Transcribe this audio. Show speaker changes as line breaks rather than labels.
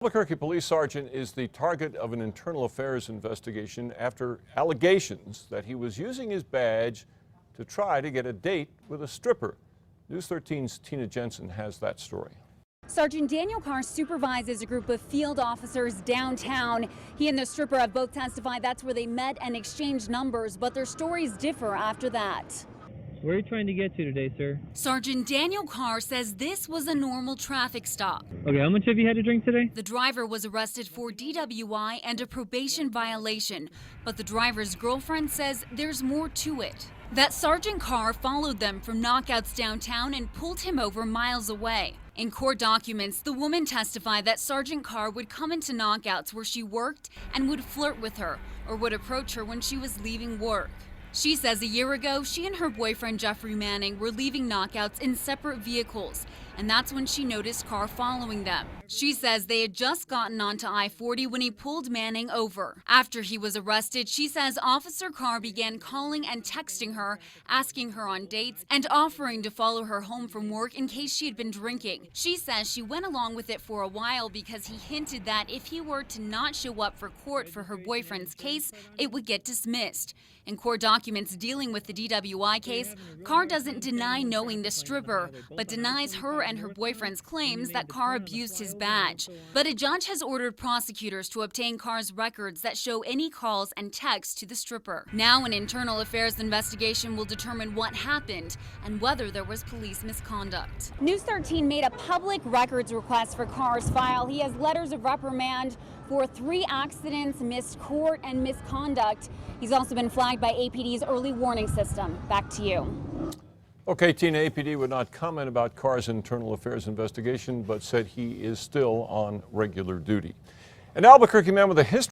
Albuquerque police sergeant is the target of an internal affairs investigation after allegations that he was using his badge to try to get a date with a stripper. News 13's Tina Jensen has that story.
Sergeant Daniel Carr supervises a group of field officers downtown. He and the stripper have both testified that's where they met and exchanged numbers, but their stories differ after that.
Where are you trying to get to today, sir?
Sergeant Daniel Carr says this was a normal traffic stop.
Okay, how much have you had to drink today?
The driver was arrested for DWI and a probation violation, but the driver's girlfriend says there's more to it. That Sergeant Carr followed them from knockouts downtown and pulled him over miles away. In court documents, the woman testified that Sergeant Carr would come into knockouts where she worked and would flirt with her or would approach her when she was leaving work. She says a year ago, she and her boyfriend Jeffrey Manning were leaving knockouts in separate vehicles, and that's when she noticed Carr following them. She says they had just gotten onto I-40 when he pulled Manning over. After he was arrested, she says Officer Carr began calling and texting her, asking her on dates, and offering to follow her home from work in case she had been drinking. She says she went along with it for a while because he hinted that if he were to not show up for court for her boyfriend's case, it would get dismissed. In court documents dealing with the DWI case, Carr doesn't deny knowing the stripper, but denies her and her boyfriend's claims that Carr abused his badge. But a judge has ordered prosecutors to obtain Carr's records that show any calls and texts to the stripper. Now an internal affairs investigation will determine what happened and whether there was police misconduct. News 13 made a public records request for Carr's file. He has letters of reprimand for 3 accidents, missed court, and misconduct. He's also been flagged by APD's early warning system. Back to you.
Okay, Tina, APD would not comment about Carr's internal affairs investigation, but said he is still on regular duty. An Albuquerque man with a history